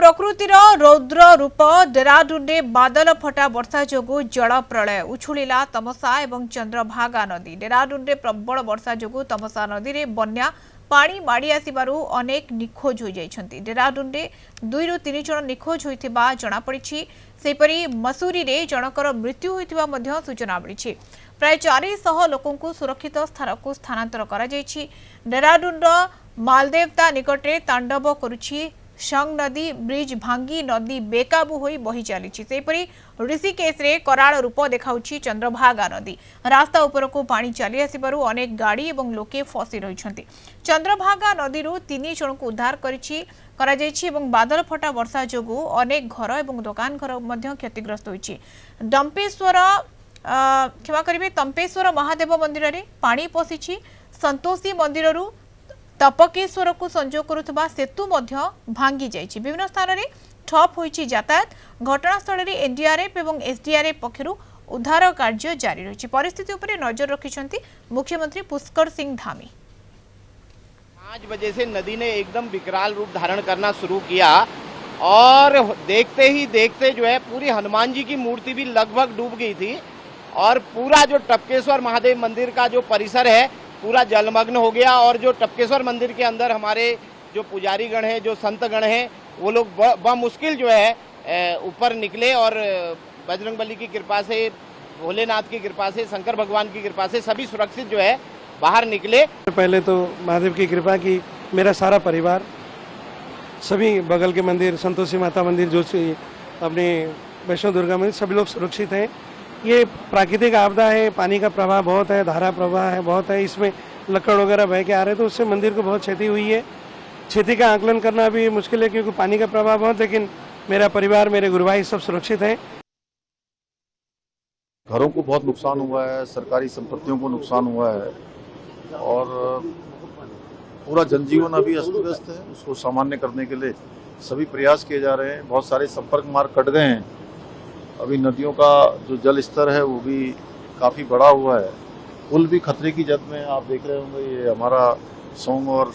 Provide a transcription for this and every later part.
प्रकृतिर रौद्र रूप डेराडूने बादल फटा वर्षा जोगु जल प्रलय उछुलिला तमसा एवं चंद्रभागा नदी। डेराडूने प्रबल वर्षा जोगु तमसा नदी रे बन्या पानी माड़ी आसिबारु अनेक निखोज हो जाइछन्ति। डेराडूने 2 ରୁ 3 जन निखोज होइथिबा जणा पड़िछि। सेपरि मसूरी रे जनकर मृत्यु होइथिबा मध्य सूचना मिलिछि। प्राय 400 लोकंकु सुरक्षित स्थानकु स्थानांतर करा जाइछि। डेराडून मालदेवता निकटरे तांडव करुछि शंग नदी। ब्रिज भांगी नदी बेकाबू होई बही चली। ऋषिकेश रे कराल रूप देखाउछि चंद्रभागा नदी। रास्ता उपरकू पानी चली आसिबारु अनेक गाड़ी एवं लोके फसी रहिछन्ति। चंद्रभागा नदीरु 3 जनक उद्धार करा जाइछि एवं बादल फटा वर्षा जोगु अनेक घर एवं दुकान घर मध्य क्षतिग्रस्त होइछि। क्षमा करिवे तंपेश्वर महादेव मंदिर रे पानी पसिछि। संतोषी मंदिररु तपकेश्वर को संजोग करुवा सेतु भांगी जाइछि। विभिन्न स्थान में ठप होइछि यातायात। घटनास्थल में एनडीआरएफ एवं एसडीआरएफ पक्षरु उद्धार कार्य जारी रही। परिस्थिति उपर नजर रखिछन्ति मुख्यमंत्री पुष्कर सिंह धामी। 5 बजे से नदी ने एकदम विकराल रूप धारण करना शुरू किया और देखते ही देखते जो है पूरी हनुमान जी की मूर्ति भी लगभग डूब गई थी और पूरा जो टपकेश्वर महादेव मंदिर का जो परिसर है पूरा जलमग्न हो गया। और जो टपकेश्वर मंदिर के अंदर हमारे जो पुजारी गण हैं, जो संत गण हैं, वो लोग बमुश्किल जो है ऊपर निकले और बजरंगबली की कृपा से, भोलेनाथ की कृपा से, शंकर भगवान की कृपा से सभी सुरक्षित जो है बाहर निकले। पहले तो महादेव की कृपा की मेरा सारा परिवार, सभी बगल के मंदिर, संतोषी माता मंदिर, जो अपने वैष्णो दुर्गा मंदिर, सभी लोग सुरक्षित हैं। ये प्राकृतिक आपदा है, पानी का प्रवाह बहुत है, धारा प्रवाह है बहुत है, इसमें लकड़ वगैरह बह के आ रहे हैं तो उससे मंदिर को बहुत क्षति हुई है। क्षति का आकलन करना भी मुश्किल है क्योंकि पानी का प्रवाह बहुत, लेकिन मेरा परिवार, मेरे गुरु भाई सब सुरक्षित हैं। घरों को बहुत नुकसान हुआ है, सरकारी संपत्तियों को नुकसान हुआ है और पूरा जनजीवन अभी अस्त व्यस्त है। उसको सामान्य करने के लिए सभी प्रयास किए जा रहे हैं। बहुत सारे संपर्क मार्ग कट गए हैं। अभी नदियों का जो जल स्तर है वो भी काफ़ी बढ़ा हुआ है। पुल भी खतरे की जद में, आप देख रहे होंगे ये हमारा सोंग और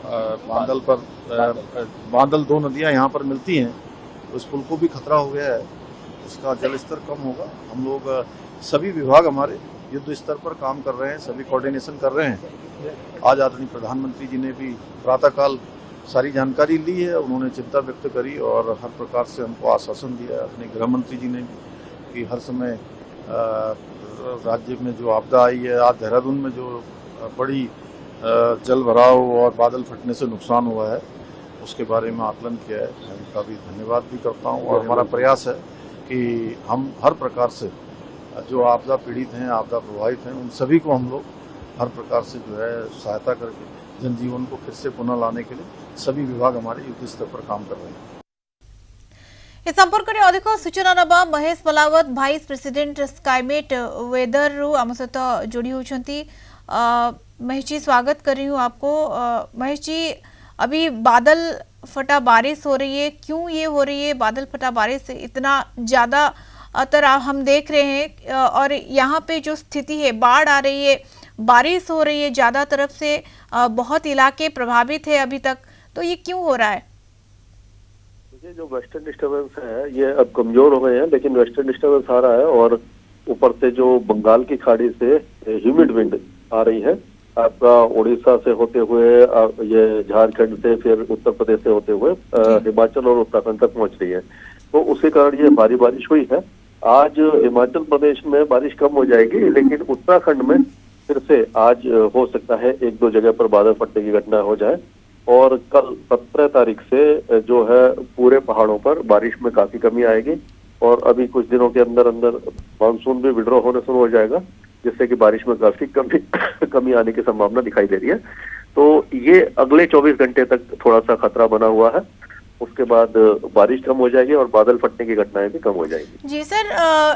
बांदल पर, बांदल 2 नदियां यहाँ पर मिलती हैं, उस पुल को भी खतरा हो गया है। उसका जल स्तर कम होगा। हम लोग सभी विभाग हमारे युद्ध स्तर पर काम कर रहे हैं, सभी कोऑर्डिनेशन कर रहे हैं। आज आदरणीय प्रधानमंत्री जी ने भी प्रातःकाल सारी जानकारी ली है, उन्होंने चिंता व्यक्त करी और हर प्रकार से हमको आश्वासन दिया है। अपने गृह मंत्री जी ने कि हर समय राज्य में जो आपदा आई है, आज देहरादून में जो बड़ी जल भराव और बादल फटने से नुकसान हुआ है, उसके बारे में आकलन किया है। मैं उनका भी धन्यवाद भी करता हूँ और हमारा प्रयास है कि हम हर प्रकार से जो आपदा पीड़ित हैं, आपदा प्रभावित हैं, उन सभी को हम लोग हर प्रकार से जो है सहायता करके जनजीवन को फिर से पुनः लाने के लिए सभी विभाग हमारे युद्ध स्तर पर काम कर रहे हैं। इस संपर्क में अधिक सूचना नवा Mahesh Balawat, vice president Skymet weather रु आम सहित जोड़ी होती। महेश जी, स्वागत कर रही हूँ आपको। महेश जी, अभी बादल फटा बारिश हो रही है, क्यों ये हो रही है? बादल फटा बारिश इतना ज्यादा हम देख रहे हैं और यहाँ पे जो स्थिति है, बाढ़ आ रही है, बारिश हो रही है ज्यादा तरफ से, बहुत इलाके प्रभावित है अभी तक, तो ये क्यों हो रहा है? ये जो वेस्टर्न डिस्टर्बेंस है ये अब कमजोर हो गए हैं, लेकिन वेस्टर्न डिस्टर्बेंस आ रहा है और ऊपर से जो बंगाल की खाड़ी से ह्यूमिड विंड आ रही है, आपका उड़ीसा से होते हुए, ये झारखंड से, फिर उत्तर प्रदेश से होते हुए हिमाचल और उत्तराखंड तक पहुंच रही है। तो उसी कारण ये भारी बारिश हुई है। आज हिमाचल प्रदेश में बारिश कम हो जाएगी, लेकिन उत्तराखंड में फिर से आज हो सकता है 1-2 जगह पर बादल फटने की घटना हो जाए। और कल 17 तारीख से जो है पूरे पहाड़ों पर बारिश में काफी कमी आएगी और अभी कुछ दिनों के अंदर अंदर मानसून भी विड्रॉ होने शुरू हो जाएगा, जिससे कि बारिश में काफी कमी आने की संभावना दिखाई दे रही है। तो ये अगले 24 घंटे तक थोड़ा सा खतरा बना हुआ है। उसके बाद बारिश कम हो जाएगी और बादल फटने की घटनाएं भी कम हो जाएंगी। जी सर,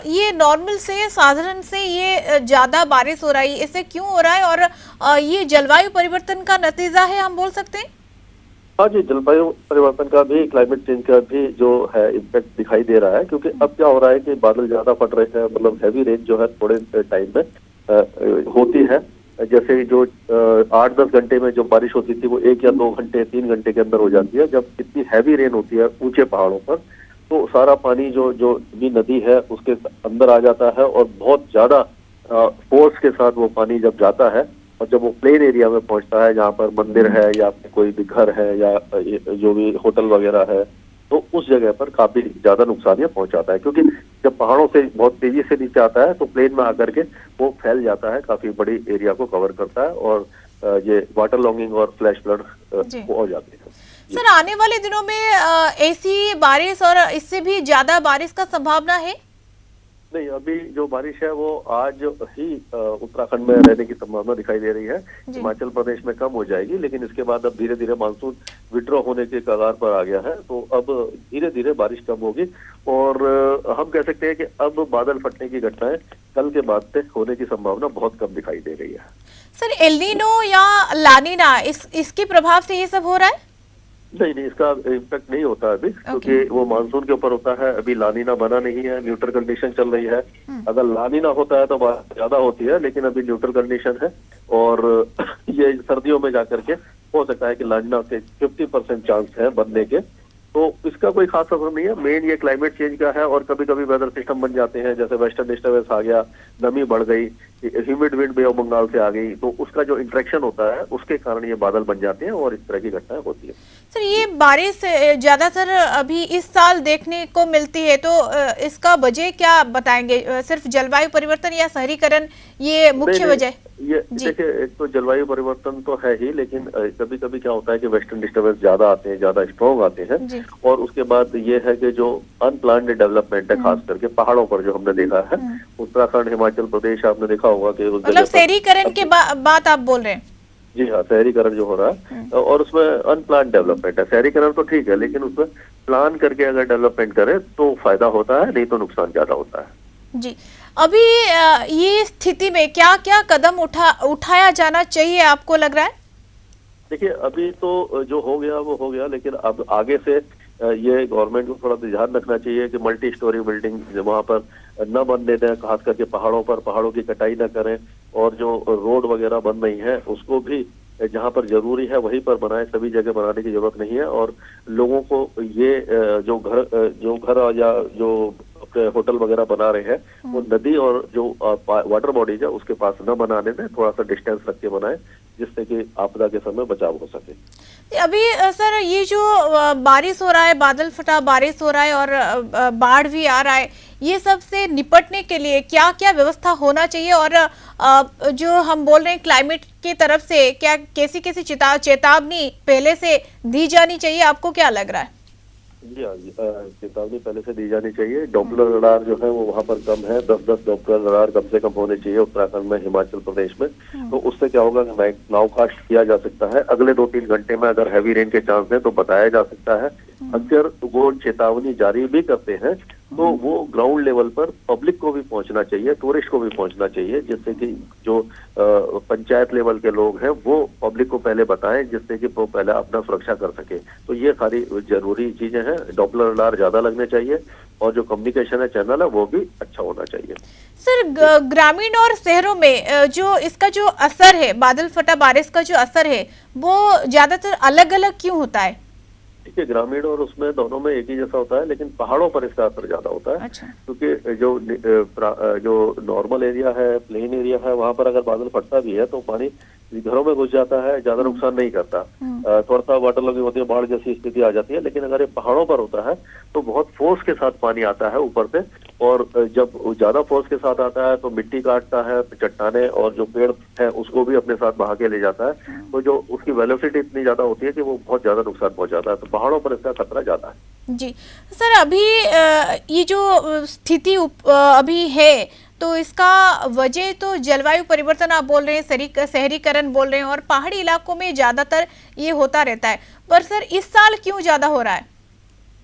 ये नॉर्मल से, साधारण से ये ज्यादा बारिश हो रही है, इससे क्यों हो रहा है? और ये जलवायु परिवर्तन का नतीजा है, हम बोल सकते हैं? हाँ जी, जलवायु परिवर्तन का भी, क्लाइमेट चेंज का भी जो है इम्पैक्ट दिखाई दे रहा है। क्योंकि अब क्या हो रहा है कि बादल ज्यादा फट रहे हैं, मतलब हैवी रेन जो है थोड़े टाइम में होती है। जैसे जो 8-10 घंटे में जो बारिश होती थी वो 1 या 2 घंटे 3 घंटे के अंदर हो जाती है। जब इतनी हैवी रेन होती है ऊंचे पहाड़ों पर तो सारा पानी जो जो भी नदी है उसके अंदर आ जाता है और बहुत ज्यादा फोर्स के साथ वो पानी जब जाता है और जब वो प्लेन एरिया में पहुंचता है जहाँ पर मंदिर है या कोई भी घर है या जो भी होटल वगैरह है तो उस जगह पर काफी ज्यादा नुकसान ये पहुंचाता है, क्योंकि जब पहाड़ों से बहुत तेजी से नीचे आता है तो प्लेन में आकर के वो फैल जाता है, काफी बड़ी एरिया को कवर करता है और ये वाटर लॉन्गिंग और फ्लैश फ्लड हो जाते हैं। सर आने वाले दिनों में ऐसी बारिश और इससे भी ज्यादा बारिश का संभावना है? नहीं, अभी जो बारिश है वो आज ही उत्तराखंड में रहने की संभावना दिखाई दे रही है। हिमाचल प्रदेश में कम हो जाएगी, लेकिन इसके बाद अब धीरे धीरे मानसून विड्रॉ होने के कगार पर आ गया है तो अब धीरे धीरे बारिश कम होगी और हम कह सकते हैं कि अब बादल फटने की घटनाएं कल के बाद से होने की संभावना बहुत कम दिखाई दे रही है। सर एल नीनो या लानीना इसके प्रभाव से ये सब हो रहा है? नहीं, इसका इम्पैक्ट नहीं होता अभी, क्योंकि वो मानसून के ऊपर होता है। अभी लानीना बना नहीं है, न्यूट्रल कंडीशन चल रही है। अगर लानीना होता है तो बात ज्यादा होती है, लेकिन अभी न्यूट्रल कंडीशन है और ये सर्दियों में जाकर के हो सकता है कि लानीना के 50% चांस है बनने के, तो इसका कोई खास असर नहीं है। मेन ये क्लाइमेट चेंज का है और कभी कभी वेदर सिस्टम बन जाते हैं, जैसे वेस्टर्न डिस्टर्बेंस आ गया, नमी बढ़ गई, humid wind Bay of Bengal से आ गई, तो उसका जो इंटरेक्शन होता है उसके कारण ये बादल बन जाते हैं और इस तरह की घटनाएं होती है। सर ये बारिश ज्यादातर अभी इस साल देखने को मिलती है, तो इसका वजह क्या बताएंगे? सिर्फ जलवायु परिवर्तन या शहरीकरण ये मुख्य वजह? ये देखिए, एक तो जलवायु परिवर्तन तो है ही, लेकिन कभी कभी क्या होता है कि वेस्टर्न डिस्टर्बेंस ज्यादा आते हैं, ज्यादा स्ट्रॉन्ग आते हैं और उसके बाद ये है कि जो अनप्लान्ड डेवलपमेंट है खास करके पहाड़ों पर जो हमने देखा है, उत्तराखंड, हिमाचल प्रदेश, आपने देखा होगा कि मतलब शहरीकरण के बात आप बोल रहे हैं? जी हाँ, शहरीकरण जो हो रहा है और उसमें अनप्लान डेवलपमेंट है। शहरीकरण तो ठीक है, लेकिन उसमें प्लान करके अगर डेवलपमेंट करे तो फायदा होता है, नहीं तो नुकसान ज्यादा होता है। जी, अभी ये स्थिति में क्या क्या कदम उठाया जाना चाहिए आपको लग रहा है? देखिए, अभी तो जो हो गया वो हो गया, लेकिन अब आगे से ये गवर्नमेंट को थोड़ा ध्यान रखना चाहिए कि मल्टी स्टोरी बिल्डिंग वहां पर न बनने दें, खास करके पहाड़ों पर, पहाड़ों की कटाई न करें और जो रोड वगैरह बन रही है उसको भी जहां पर जरूरी है वहीं पर बनाए, सभी जगह बनाने की जरूरत नहीं है। और लोगों को ये जो घर या जो होटल वगैरह बना रहे हैं वो नदी और जो वाटर बॉडीज है उसके पास न बनाने दें, थोड़ा सा डिस्टेंस रख के बनाए, जिससे कि आपदा के समय बचाव हो सके। अभी सर ये जो बारिश हो रहा है, बादल फटा बारिश हो रहा है और बाढ़ भी आ रहा है, ये सब से निपटने के लिए क्या क्या व्यवस्था होना चाहिए और जो हम बोल रहे हैं क्लाइमेट की तरफ से क्या कैसी कैसी चेतावनी पहले से दी जानी चाहिए? आपको क्या लग रहा है? जी हाँ, चेतावनी पहले से दी जानी चाहिए। डॉपलर रडार जो है वो वहाँ पर कम है, 10-10 डॉपलर रडार कम से कम होने चाहिए उत्तराखंड में, हिमाचल प्रदेश में। तो उससे क्या होगा कि नाउकास्ट किया जा सकता है। अगले 2-3 घंटे में अगर हैवी रेन के चांस है तो बताया जा सकता है। अगर वो चेतावनी जारी भी करते हैं तो वो ग्राउंड लेवल पर पब्लिक को भी पहुंचना चाहिए, टूरिस्ट को भी पहुंचना चाहिए, जिससे कि जो पंचायत लेवल के लोग हैं वो पब्लिक को पहले बताएं, जिससे कि वो पहले अपना सुरक्षा कर सके। तो ये सारी जरूरी चीजें हैं। डॉपलर रडार ज्यादा लगने चाहिए और जो कम्युनिकेशन है चैनल है वो भी अच्छा होना चाहिए। सर ग्रामीण और शहरों में जो इसका जो असर है, बादल फटा बारिश का जो असर है वो ज्यादातर अलग अलग क्यों होता है? देखिए, ग्रामीण और उसमें दोनों में एक ही जैसा होता है, लेकिन पहाड़ों पर इसका असर ज्यादा होता है। अच्छा। क्योंकि जो नॉर्मल एरिया है, प्लेन एरिया है, वहां पर अगर बादल फटता भी है तो पानी घरों में घुस जाता है, ज्यादा नुकसान नहीं करता। थोड़ा सा वाटर लॉगिंग होती है, बाढ़ जैसी स्थिति आ जाती है। लेकिन अगर ये पहाड़ों पर होता है तो बहुत फोर्स के साथ पानी आता है ऊपर से, और जब ज्यादा फोर्स के साथ आता है तो मिट्टी काटता है, चट्टाने और जो पेड़ है उसको भी अपने साथ बहा के ले जाता है। तो जो उसकी वेलोसिटी इतनी ज्यादा होती है कि वो बहुत ज्यादा नुकसान पहुंचाता है। तो पहाड़ों पर इसका खतरा ज्यादा है। जी सर, अभी ये जो स्थिति अभी है तो इसका वजह तो जलवायु परिवर्तन आप बोल रहे हैं, शहरीकरण बोल रहे हैं और पहाड़ी इलाकों में ज्यादातर ये होता रहता है, पर सर इस साल क्यों ज्यादा हो रहा है?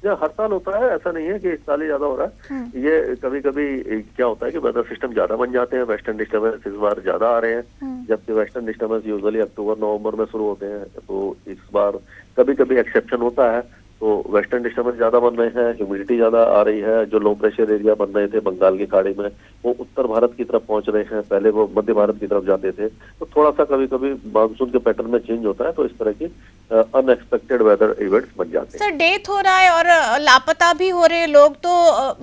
हर साल होता है, ऐसा नहीं है कि इस साल ही ज्यादा हो रहा है। ये कभी कभी क्या होता है कि वेदर सिस्टम ज्यादा बन जाते हैं, वेस्टर्न डिस्टर्बेंस इस बार ज्यादा आ रहे हैं, जबकि वेस्टर्न डिस्टर्बेंस यूजुअली अक्टूबर नवंबर में शुरू होते हैं। तो इस बार कभी कभी एक्सेप्शन होता है, तो वेस्टर्न डिस्टर्बेंस ज्यादा बन रहे हैं, ह्यूमिडिटी ज्यादा आ रही है, जो लो प्रेशर एरिया बन रहे थे बंगाल की खाड़ी में वो उत्तर भारत की तरफ पहुंच रहे हैं, पहले वो मध्य भारत की तरफ जाते थे। तो थोड़ा सा कभी कभी मानसून के पैटर्न में चेंज होता है, तो इस तरह की अनएक्सपेक्टेड वेदर इवेंट्स बन जाते हैं। सर डेथ हो रहा है और लापता भी हो रहे हैं लोग, तो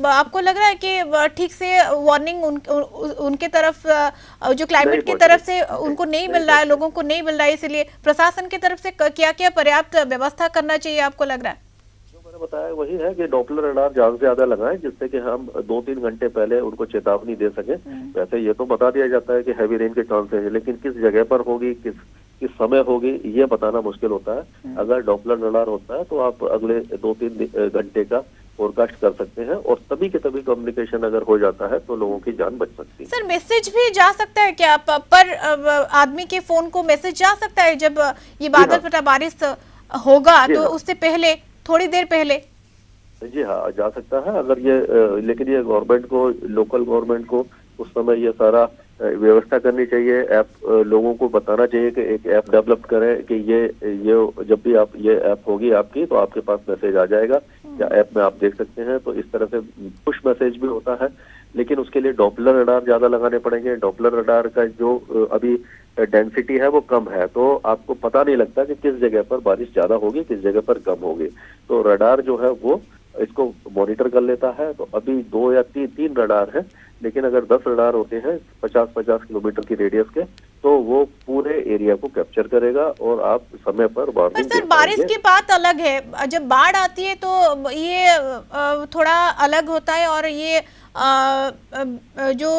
आपको लग रहा है कि ठीक से वार्निंग उनके तरफ जो क्लाइमेट की तरफ से उनको नहीं मिल रहा है, लोगों को नहीं मिल रहा है, इसलिए प्रशासन की तरफ से क्या क्या पर्याप्त व्यवस्था करना चाहिए आपको लग रहा है? जो मैंने बताया वही है कि डॉपलर रडार ज्यादा से ज्यादा लगाएं, जिससे कि हम 2-3 घंटे पहले उनको चेतावनी दे सकें। वैसे ये तो बता दिया जाता है कि हैवी रेन के चांसेस है, लेकिन किस जगह पर होगी, किस समय होगी, ये बताना मुश्किल होता है। अगर डॉपलर रडार होता है तो आप अगले 2-3 घंटे का फोरकास्ट कर सकते हैं, और तभी के तभी कम्युनिकेशन अगर हो जाता है तो लोगों की जान बच सकती है। सर मैसेज भी जा सकता है क्या पर आदमी के फोन को मैसेज जा सकता है जब ये बादल फटा बारिश होगा, तो उससे पहले थोड़ी देर पहले? जी हाँ, जा सकता है। अगर ये लेकिन ये गवर्नमेंट को, लोकल गवर्नमेंट को उस समय ये सारा व्यवस्था करनी चाहिए। ऐप लोगों को बताना चाहिए कि एक ऐप डेवलप करें कि ये जब भी आप ये ऐप होगी आपकी तो आपके पास मैसेज आ जाएगा, या ऐप में आप देख सकते हैं। तो इस तरह से पुश मैसेज भी होता है, लेकिन उसके लिए डॉपलर रडार ज्यादा लगाने पड़ेंगे। डॉपलर रडार का जो अभी डेंसिटी है वो कम है, तो आपको पता नहीं लगता कि किस जगह पर बारिश ज्यादा होगी, किस जगह पर कम होगी। तो रडार जो है वो इसको मॉनिटर कर लेता है। तो अभी 2 या 3 रडार हैं, लेकिन अगर 10 रडार होते हैं 50-50 किलोमीटर की रेडियस के, तो वो पूरे एरिया को कैप्चर करेगा और आप समय पर वार्निंग सर बारिश की बात अलग है, जब बाढ़ आती है तो ये थोड़ा अलग होता है। और ये जो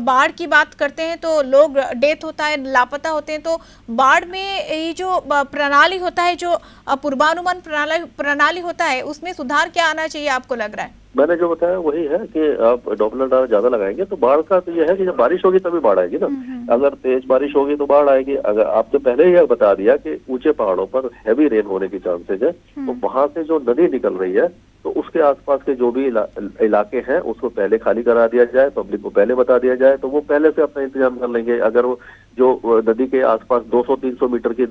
बाढ़ की बात करते हैं तो लोग डेथ होता है, लापता होते हैं, तो बाढ़ में ये जो प्रणाली होता है, जो पूर्वानुमान प्रणाली होता है, उसमें सुधार क्या आना चाहिए आपको लग रहा है? मैंने जो बताया वही है कि आप डॉपलर रडार ज्यादा लगाएंगे तो बाढ़ का तो यह है कि जब बारिश होगी तभी बाढ़ आएगी ना। अगर तेज बारिश होगी तो बाढ़ आएगी। अगर आपने पहले ही बता दिया कि ऊंचे पहाड़ों पर हैवी रेन होने की चांसेज है, तो वहां से जो नदी निकल रही है तो उसके आसपास के जो भी इलाके हैं उसको पहले खाली करा दिया जाए, पब्लिक को पहले बता दिया जाए, तो वो पहले से अपना इंतजाम कर लेंगे। अगर वो जो नदी के आसपास 200-300 मीटर के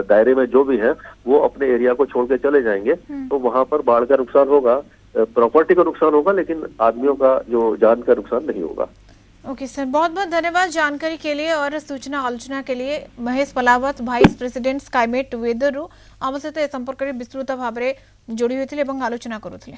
दायरे में जो भी है वो अपने एरिया को छोड़ के चले जाएंगे, तो वहां पर बाढ़ का नुकसान होगा, प्रॉपर्टी का नुकसान होगा, लेकिन आदमियों का जो जान का नुकसान नहीं होगा। ओके सर, बहुत बहुत धन्यवाद जानकारी के लिए और सूचना आलोचना के लिए। Mahesh Palawat, vice president Skymet weather आम सहित ए संपर्क में विस्तृत भाव में जोड़ी होते आलोचना करुले।